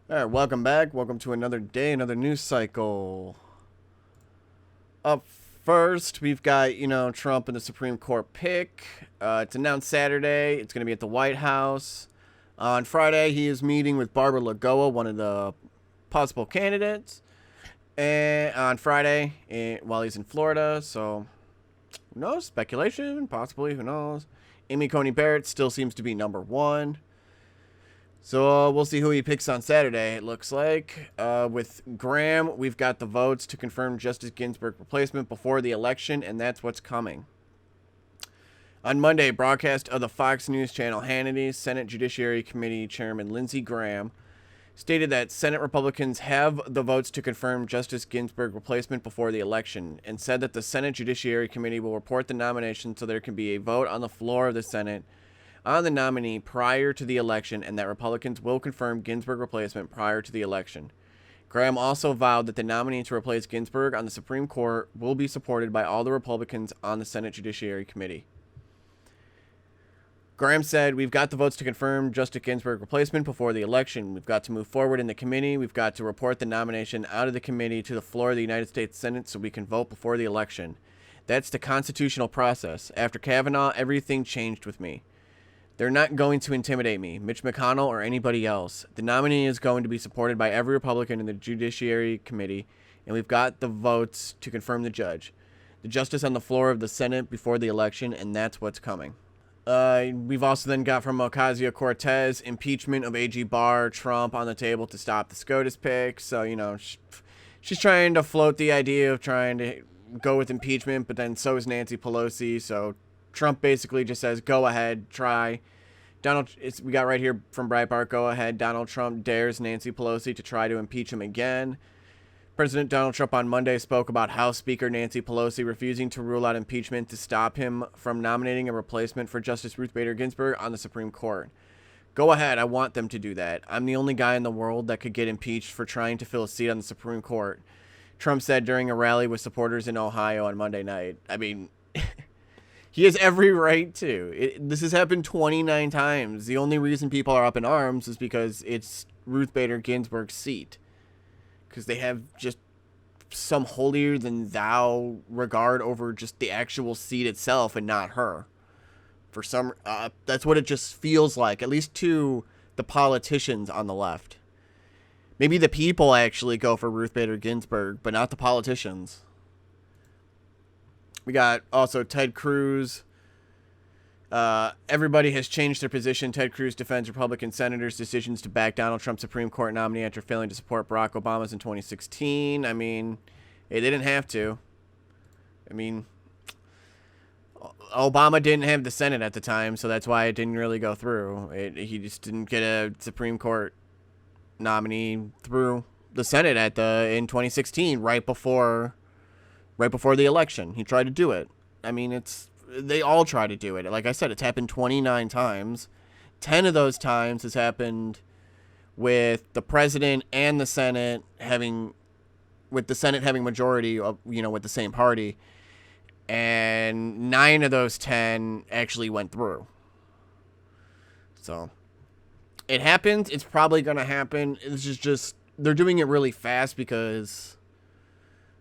Alright, welcome back. Welcome to another day, another news cycle. Up first, we've got, Trump and the Supreme Court pick. It's announced Saturday. It's going to be at the White House. On Friday, he is meeting with Barbara Lagoa, one of the possible candidates. And on Friday, while he's in Florida, so who knows? Speculation, possibly, who knows? Amy Coney Barrett still seems to be number one. So we'll see who he picks on Saturday, it looks like. With Graham, we've got the votes to confirm Justice Ginsburg replacement before the election, and that's what's coming. On Monday, broadcast of the Fox News channel Hannity, Senate Judiciary Committee Chairman Lindsey Graham stated that Senate Republicans have the votes to confirm Justice Ginsburg replacement before the election, and said that the Senate Judiciary Committee will report the nomination so there can be a vote on the floor of the Senate on the nominee prior to the election, and that Republicans will confirm Ginsburg replacement prior to the election. Graham also vowed that the nominee to replace Ginsburg on the Supreme Court will be supported by all the Republicans on the Senate Judiciary Committee. Graham said, "We've got the votes to confirm Justice Ginsburg replacement before the election. We've got to move forward in the committee. We've got to report the nomination out of the committee to the floor of the United States Senate so we can vote before the election. That's the constitutional process. After Kavanaugh, everything changed with me. They're not going to intimidate me, Mitch McConnell, or anybody else. The nominee is going to be supported by every Republican in the Judiciary Committee, and we've got the votes to confirm the judge. The justice on the floor of the Senate before the election, and that's what's coming." We've also then got from Ocasio-Cortez, impeachment of AG Barr, Trump on the table to stop the SCOTUS pick. So, she's trying to float the idea of trying to go with impeachment, but then so is Nancy Pelosi, so Trump basically just says, go ahead, try. We got right here from Breitbart, go ahead. Donald Trump dares Nancy Pelosi to try to impeach him again. President Donald Trump on Monday spoke about House Speaker Nancy Pelosi refusing to rule out impeachment to stop him from nominating a replacement for Justice Ruth Bader Ginsburg on the Supreme Court. "Go ahead, I want them to do that. I'm the only guy in the world that could get impeached for trying to fill a seat on the Supreme Court," Trump said during a rally with supporters in Ohio on Monday night. I mean, he has every right to. This has happened 29 times. The only reason people are up in arms is because it's Ruth Bader Ginsburg's seat. Because they have just some holier-than-thou regard over just the actual seat itself and not her. For some, that's what it just feels like, at least to the politicians on the left. Maybe the people actually go for Ruth Bader Ginsburg, but not the politicians. We got also Ted Cruz. Everybody has changed their position. Ted Cruz defends Republican senators' decisions to back Donald Trump's Supreme Court nominee after failing to support Barack Obama's in 2016. I mean, they didn't have to. I mean, Obama didn't have the Senate at the time, so that's why it didn't really go through. He just didn't get a Supreme Court nominee through the Senate in 2016, right before the election. He tried to do it. I mean, they all try to do it. Like I said, it's happened 29 times. 10 of those times has happened with the president and the Senate having majority of, with the same party. And 9 of those 10 actually went through. So it happens. It's probably going to happen. It's just they're doing it really fast because,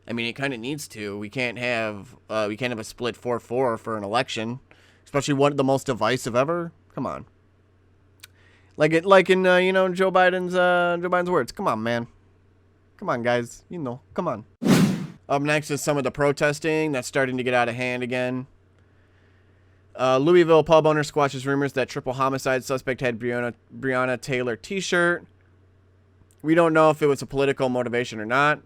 I mean, it kind of needs to. We can't have a split 4-4 for an election, especially one of the most divisive ever. Come on, like in Joe Biden's words. Come on, man. Come on, guys. Come on. Up next is some of the protesting that's starting to get out of hand again. Louisville pub owner squashes rumors that triple homicide suspect had Breonna Taylor T-shirt. We don't know if it was a political motivation or not.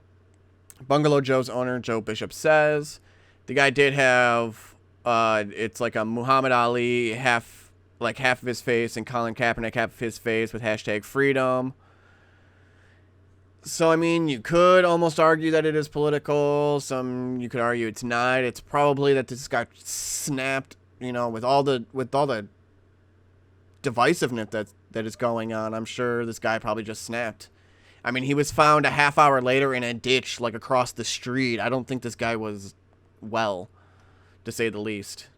Bungalow Joe's owner, Joe Bishop, says the guy did have, it's like a Muhammad Ali, half of his face, and Colin Kaepernick, half of his face with #freedom. So, I mean, you could almost argue that it is political. You could argue it's not. It's probably that this got snapped, with all the divisiveness that is going on. I'm sure this guy probably just snapped. I mean, he was found a half hour later in a ditch, like across the street. I don't think this guy was well, to say the least.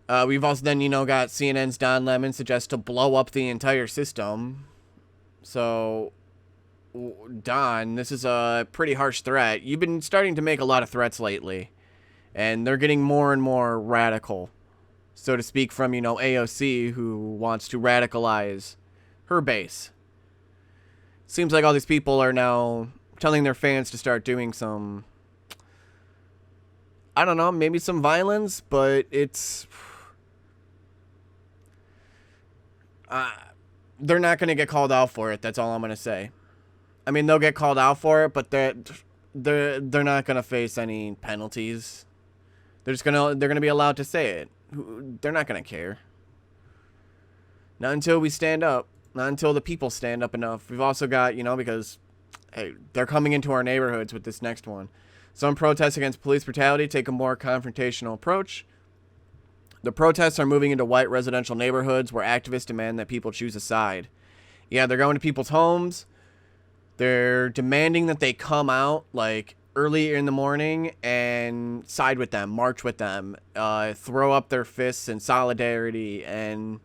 We've also then, got CNN's Don Lemon suggests to blow up the entire system. So, Don, this is a pretty harsh threat. You've been starting to make a lot of threats lately, and they're getting more and more radical, so to speak, from, AOC, who wants to radicalize her base. Seems like all these people are now telling their fans to start doing some, I don't know, maybe some violence, but it's... they're not going to get called out for it, that's all I'm going to say. I mean, they'll get called out for it, but they're not going to face any penalties. They're going to be allowed to say it. They're not going to care. Not until we stand up. Not until the people stand up enough. We've also got, because, hey, they're coming into our neighborhoods with this next one. Some protests against police brutality take a more confrontational approach. The protests are moving into white residential neighborhoods where activists demand that people choose a side. Yeah, they're going to people's homes. They're demanding that they come out, like, early in the morning and side with them, march with them, throw up their fists in solidarity. And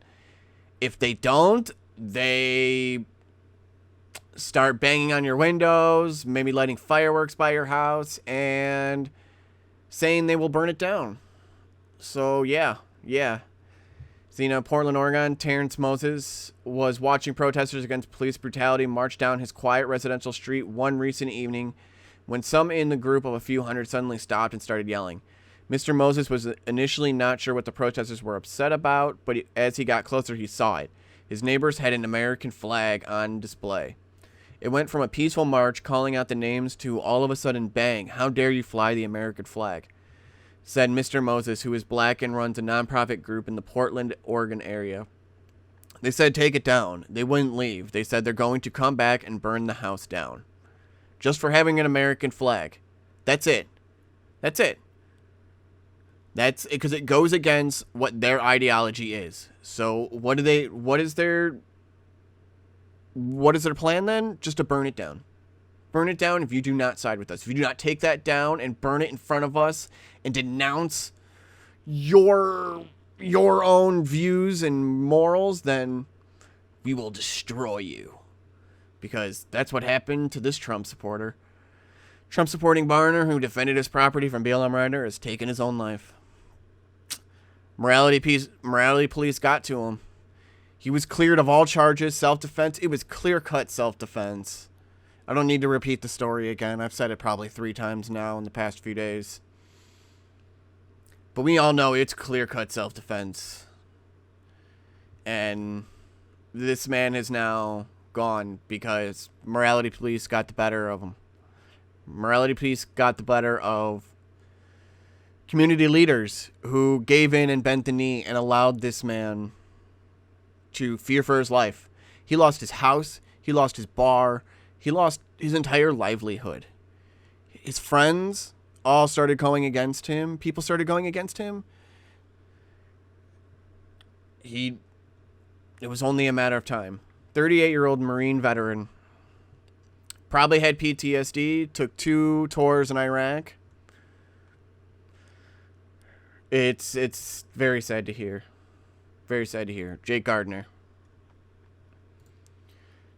if they don't, they start banging on your windows, maybe lighting fireworks by your house, and saying they will burn it down. So, yeah. So, Portland, Oregon, Terrence Moses was watching protesters against police brutality march down his quiet residential street one recent evening when some in the group of a few hundred suddenly stopped and started yelling. Mr. Moses was initially not sure what the protesters were upset about, but as he got closer, he saw it. His neighbors had an American flag on display. It went from a peaceful march calling out the names to all of a sudden, bang, how dare you fly the American flag, said Mr. Moses, who is black and runs a nonprofit group in the Portland, Oregon area. They said take it down. They wouldn't leave. They said they're going to come back and burn the house down. Just for having an American flag. That's it. That's it. That's because it goes against what their ideology is. So what is their plan then? Just to burn it down. Burn it down if you do not side with us. If you do not take that down and burn it in front of us and denounce your own views and morals, then we will destroy you. Because that's what happened to this Trump supporter. Trump supporting Barner, who defended his property from BLM rider, has taken his own life. Morality police got to him. He was cleared of all charges, self-defense. It was clear-cut self-defense. I don't need to repeat the story again. I've said it probably 3 times now in the past few days. But we all know it's clear-cut self-defense. And this man is now gone because morality police got the better of him. Morality police got the better of community leaders who gave in and bent the knee and allowed this man to fear for his life. He lost his house. He lost his bar. He lost his entire livelihood. His friends all started going against him. People started going against him. It was only a matter of time. 38-year-old Marine veteran. Probably had PTSD. Took 2 tours in Iraq. It's very sad to hear. Very sad to hear. Jake Gardner.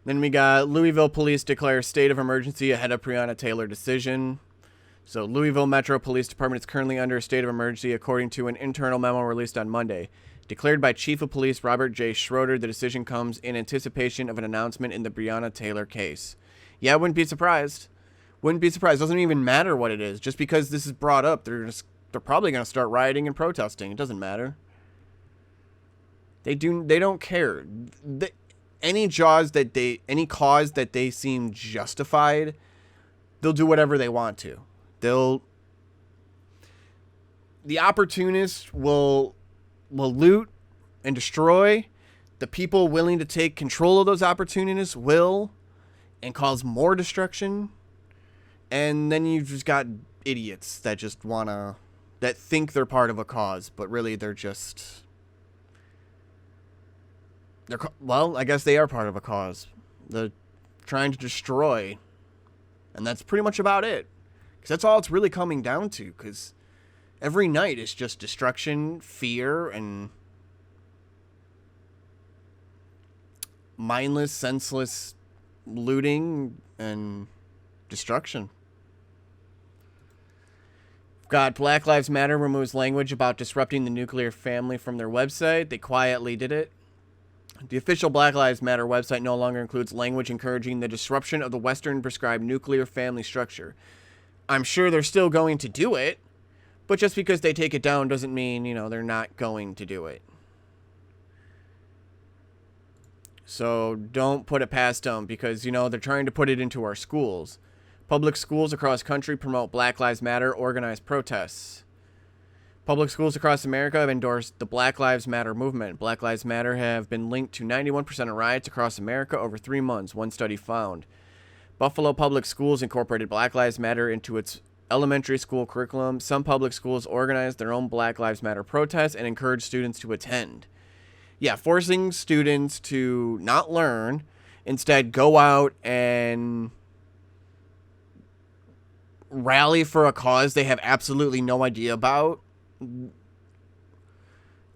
Then we got Louisville police declare state of emergency ahead of Breonna Taylor decision. So Louisville Metro Police Department is currently under a state of emergency according to an internal memo released on Monday. Declared by Chief of Police Robert J. Schroeder, the decision comes in anticipation of an announcement in the Breonna Taylor case. Yeah, I wouldn't be surprised. Wouldn't be surprised. Doesn't even matter what it is. Just because this is brought up, they're probably going to start rioting and protesting. It doesn't matter. They don't care. Any cause that they seem justified, they'll do whatever they want to. The opportunists will loot and destroy. The people willing to take control of those opportunities will and cause more destruction. And then you've just got idiots that just that think they're part of a cause, but really I guess they are part of a cause. They're trying to destroy. And that's pretty much about it. Because that's all it's really coming down to. Because every night is just destruction, fear, and mindless, senseless looting and destruction. Got Black Lives Matter removes language about disrupting the nuclear family from their website. They quietly did it. The official Black Lives Matter website no longer includes language encouraging the disruption of the Western prescribed nuclear family structure. I'm sure they're still going to do it, but just because they take it down doesn't mean, they're not going to do it. So don't put it past them because, they're trying to put it into our schools. Public schools across country promote Black Lives Matter organized protests. Public schools across America have endorsed the Black Lives Matter movement. Black Lives Matter have been linked to 91% of riots across America over 3 months, one study found. Buffalo Public Schools incorporated Black Lives Matter into its elementary school curriculum. Some public schools organized their own Black Lives Matter protests and encouraged students to attend. Yeah, forcing students to not learn, instead go out and rally for a cause they have absolutely no idea about.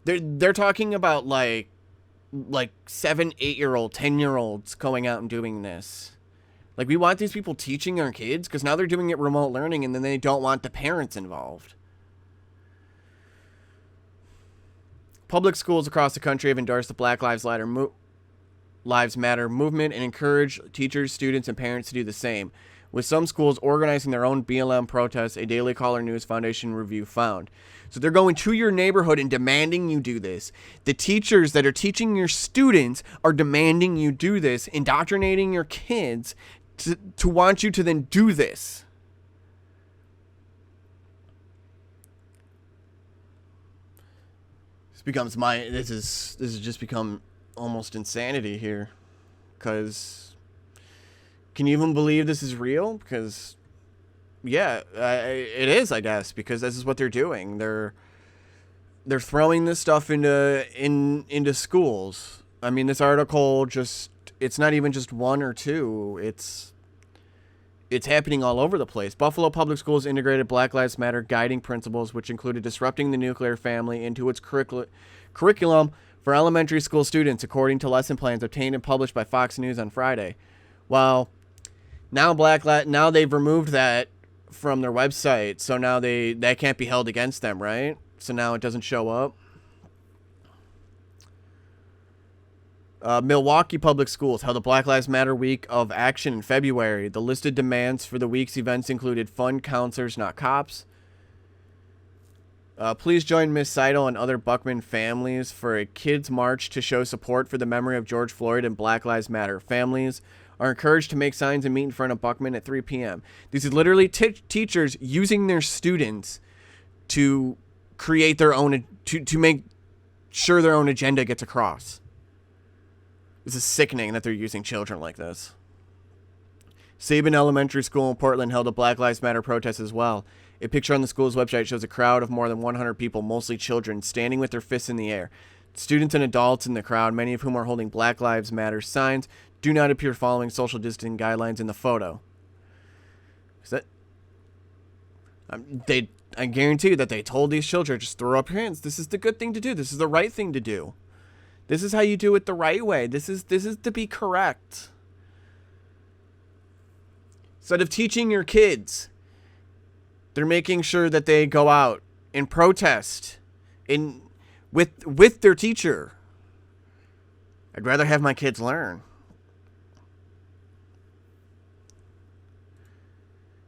They're talking about like 7, 8-year-old, 10-year-olds going out and doing this. Like, we want these people teaching our kids because now they're doing it remote learning and then they don't want the parents involved. Public schools across the country have endorsed the Black Lives Matter movement and encourage teachers, students, and parents to do the same, with some schools organizing their own BLM protests, a Daily Caller News Foundation review found. So they're going to your neighborhood and demanding you do this. The teachers that are teaching your students are demanding you do this, indoctrinating your kids to want you to then do this. This has just become almost insanity here, because can you even believe this is real? Because yeah, it is, I guess, because this is what they're doing. They're throwing this stuff into schools. I mean, this article it's not even just 1 or 2. It's happening all over the place. Buffalo Public Schools integrated Black Lives Matter guiding principles, which included disrupting the nuclear family, into its curriculum for elementary school students, according to lesson plans obtained and published by Fox News on Friday. Well, now they've removed that from their website, so now that can't be held against them, right? So now it doesn't show up. Milwaukee Public Schools held a Black Lives Matter week of action in February. The listed demands for the week's events included fund counselors, not cops. Please join Miss Seidel and other Buckman families for a kids' march to show support for the memory of George Floyd and Black Lives Matter. Families are encouraged to make signs and meet in front of Buckman at 3 p.m. These are literally teachers using their students to create their own, to make sure their own agenda gets across. This is sickening that they're using children like this. Sabin Elementary School in Portland held a Black Lives Matter protest as well. A picture on the school's website shows a crowd of more than 100 people, mostly children, standing with their fists in the air. Students and adults in the crowd, many of whom are holding Black Lives Matter signs, do not appear following social distancing guidelines in the photo. Is that... I guarantee you that they told these children, just throw up your hands. This is the good thing to do. This is the right thing to do. This is how you do it the right way. This is to be correct. Instead of teaching your kids, they're making sure that they go out and protest with their teacher. I'd rather have my kids learn.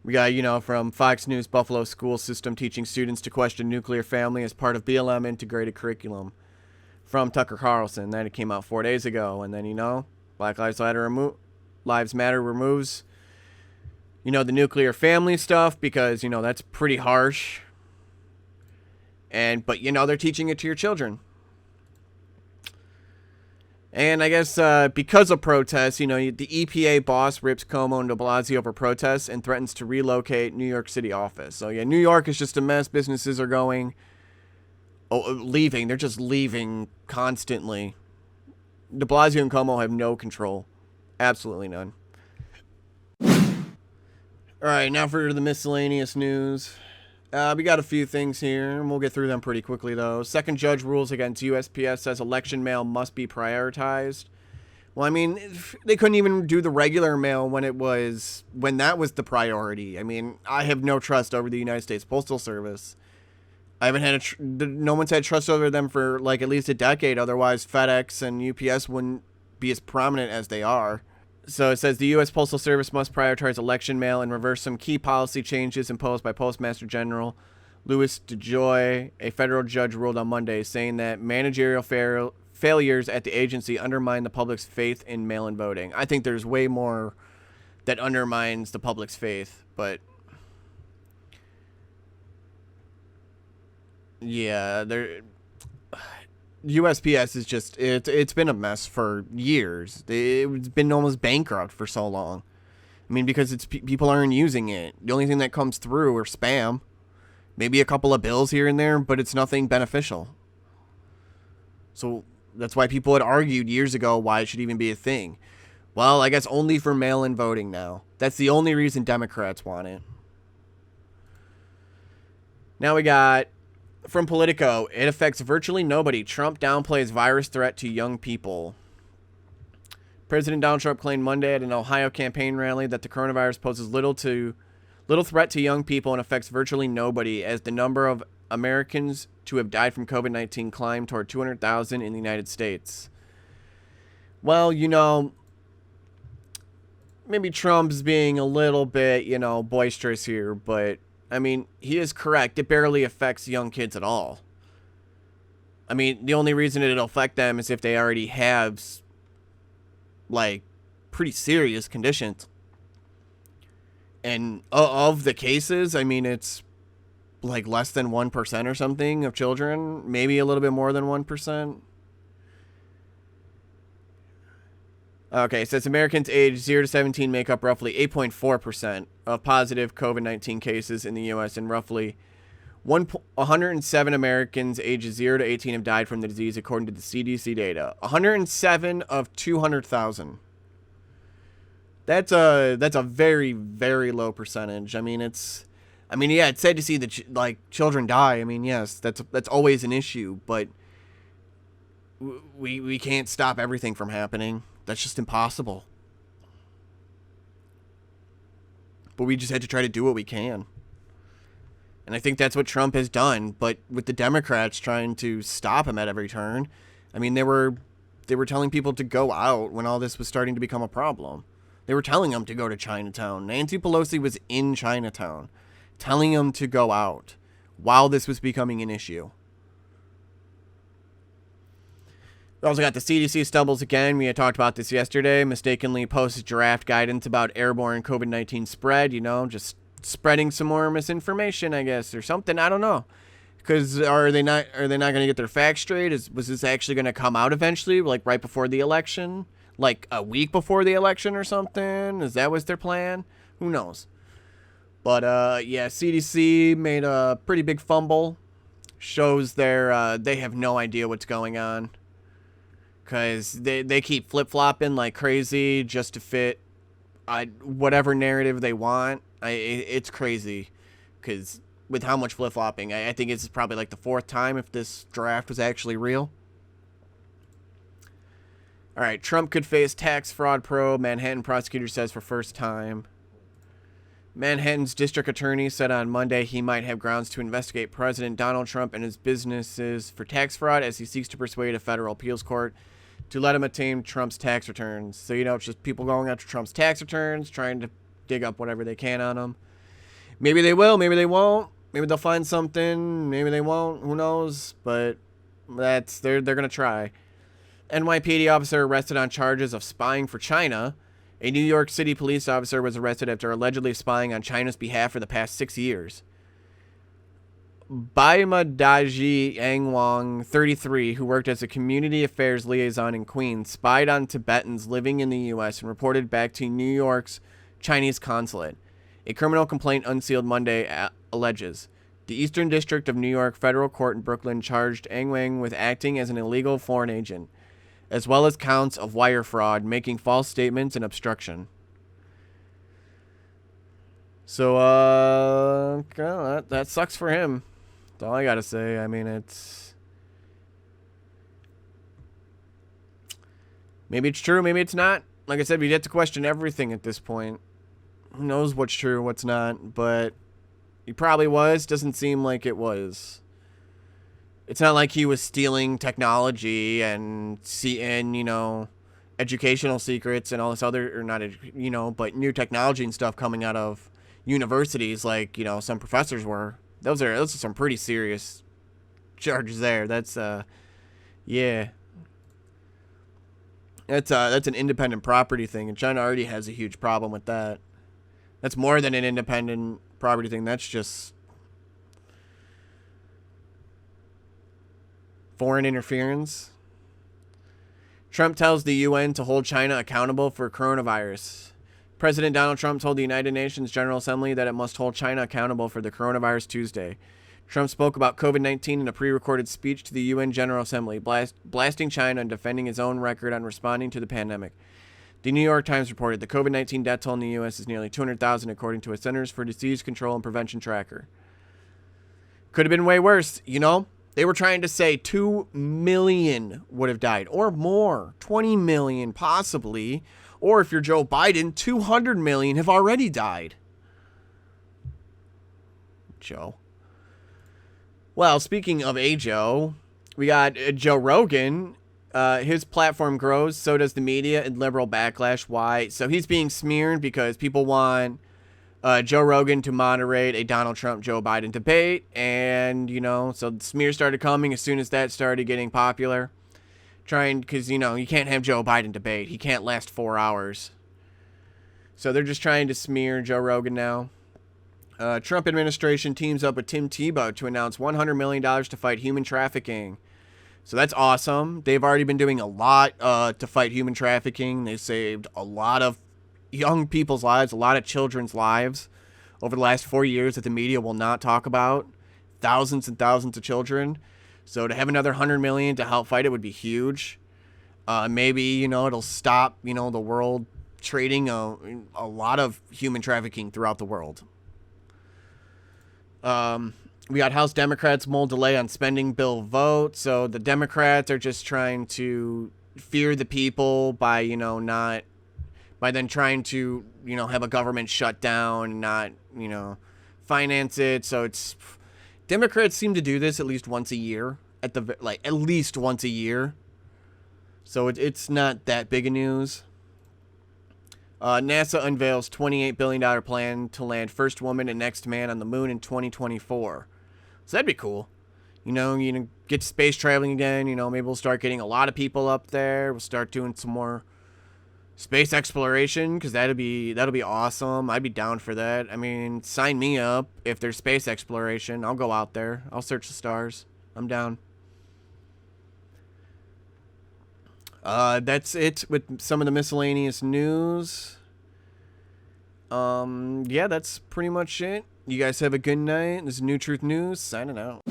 We got, from Fox News, Buffalo school system teaching students to question nuclear family as part of BLM integrated curriculum. From Tucker Carlson. Then it came out 4 days ago. And then, Black Lives Matter removes, the nuclear family stuff because, that's pretty harsh. But they're teaching it to your children. And I guess because of protests, the EPA boss rips Cuomo and de Blasio over protests and threatens to relocate New York City office. So, New York is just a mess. Businesses are leaving. They're just leaving constantly. De Blasio and Cuomo have no control. Absolutely none. Alright, now for the miscellaneous news. We got a few things here, and we'll get through them pretty quickly, though. Second judge rules against USPS, says election mail must be prioritized. Well, I mean, they couldn't even do the regular mail when that was the priority. I mean, I have no trust over the United States Postal Service. I haven't had no one's had trust over them for like at least a decade. Otherwise, FedEx and UPS wouldn't be as prominent as they are. So it says the U.S. Postal Service must prioritize election mail and reverse some key policy changes imposed by Postmaster General Louis DeJoy. A federal judge ruled on Monday, saying that managerial failures at the agency undermine the public's faith in mail-in voting. I think there's way more that undermines the public's faith, but yeah, USPS is just it's been a mess for years. It's been almost bankrupt for so long. I mean, because it's people aren't using it. The only thing that comes through are spam, maybe a couple of bills here and there, but it's nothing beneficial. So that's why people had argued years ago why it should even be a thing. Well, I guess only for mail-in voting now. That's the only reason Democrats want it. Now we got from Politico, it affects virtually nobody. Trump downplays virus threat to young people. President Donald Trump claimed Monday at an Ohio campaign rally that the coronavirus poses little threat to young people and affects virtually nobody, as the number of Americans to have died from COVID-19 climbed toward 200,000 in the United States. Well, maybe Trump's being a little bit, boisterous here, but I mean, he is correct. It barely affects young kids at all. I mean, the only reason it'll affect them is if they already have, like, pretty serious conditions. And of the cases, I mean, it's like less than 1% or something of children. Maybe a little bit more than 1%. Okay, it says Americans aged 0 to 17 make up roughly 8.4% of positive COVID-19 cases in the U.S. and roughly 107 Americans ages 0 to 18 have died from the disease, according to the CDC data. 107 of 200,000. That's a very, very low percentage. I mean, it's sad to see that children die. I mean, yes, that's always an issue, but we can't stop everything from happening. That's just impossible. But we just had to try to do what we can. And I think that's what Trump has done. But with the Democrats trying to stop him at every turn, I mean, they were telling people to go out when all this was starting to become a problem. They were telling them to go to Chinatown. Nancy Pelosi was in Chinatown telling them to go out while this was becoming an issue. We also got the CDC stumbles again. We had talked about this yesterday. Mistakenly posted draft guidance about airborne COVID-19 spread. Just spreading some more misinformation, I guess, or something. I don't know. Because are they not going to get their facts straight? Was this actually going to come out eventually, like right before the election? Like a week before the election or something? Is that what's their plan? Who knows? But, CDC made a pretty big fumble. Shows they have no idea what's going on. Because they keep flip-flopping like crazy just to fit whatever narrative they want. It's crazy. Because with how much flip-flopping, I think it's probably like the fourth time if this draft was actually real. All right, Trump could face tax fraud probe. Manhattan prosecutor says for first time. Manhattan's district attorney said on Monday he might have grounds to investigate President Donald Trump and his businesses for tax fraud as he seeks to persuade a federal appeals court to let him obtain Trump's tax returns. So, it's just people going after Trump's tax returns, trying to dig up whatever they can on him. Maybe they will, maybe they won't. Maybe they'll find something, maybe they won't, who knows? But they're going to try. NYPD officer arrested on charges of spying for China. A New York City police officer was arrested after allegedly spying on China's behalf for the past 6 years. Baimadaji Angwang, 33, who worked as a community affairs liaison in Queens, spied on Tibetans living in the U.S. and reported back to New York's Chinese consulate. A criminal complaint unsealed Monday alleges. The Eastern District of New York Federal Court in Brooklyn charged Angwang with acting as an illegal foreign agent, as well as counts of wire fraud, making false statements, and obstruction. So, that sucks for him. That's all I gotta say. I mean, it's Maybe it's true, maybe it's not. Like I said, we get to question everything at this point. Who knows what's true, what's not, but he probably was. Doesn't seem like it was. It's not like he was stealing technology and educational secrets and all this other, or not, but new technology and stuff coming out of universities like, some professors were. Those are some pretty serious charges there. That's, yeah. That's an independent property thing, and China already has a huge problem with that. That's more than an independent property thing. That's just foreign interference. Trump tells the UN to hold China accountable for coronavirus. President Donald Trump told the United Nations General Assembly that it must hold China accountable for the coronavirus Tuesday. Trump spoke about COVID-19 in a pre-recorded speech to the UN General Assembly, blasting China and defending his own record on responding to the pandemic. The New York Times reported the COVID-19 death toll in the U.S. is nearly 200,000, according to a Centers for Disease Control and Prevention tracker. Could have been way worse, They were trying to say 2 million would have died, or more, 20 million possibly, or if you're Joe Biden, 200 million have already died. Joe. Well, speaking of a Joe, we got Joe Rogan. His platform grows, so does the media and liberal backlash. Why? So he's being smeared because people want Joe Rogan to moderate a Donald Trump-Joe Biden debate. And, so the smears started coming as soon as that started getting popular. Because, you can't have Joe Biden debate. He can't last 4 hours. So they're just trying to smear Joe Rogan now. Trump administration teams up with Tim Tebow to announce $100 million to fight human trafficking. So that's awesome. They've already been doing a lot to fight human trafficking. They saved a lot of young people's lives, a lot of children's lives over the last 4 years that the media will not talk about. Thousands and thousands of children. So to have another $100 million to help fight it would be huge. Maybe, it'll stop, the world trading a lot of human trafficking throughout the world. We got House Democrats' more delay on spending bill vote. So the Democrats are just trying to fear the people by, by then trying to, have a government shut down and not, finance it. So Democrats seem to do this at least once a year, at least once a year. So it's not that big of news. NASA unveils $28 billion plan to land first woman and next man on the moon in 2024. So that'd be cool. Get space traveling again. Maybe we'll start getting a lot of people up there. We'll start doing some more space exploration, because that'll be awesome. I'd be down for that. I mean, sign me up. If there's space exploration, I'll go out there. I'll search the stars. I'm down. That's it with some of the miscellaneous news. Yeah, that's pretty much it. You guys have a good night. This is New Truth News, signing out.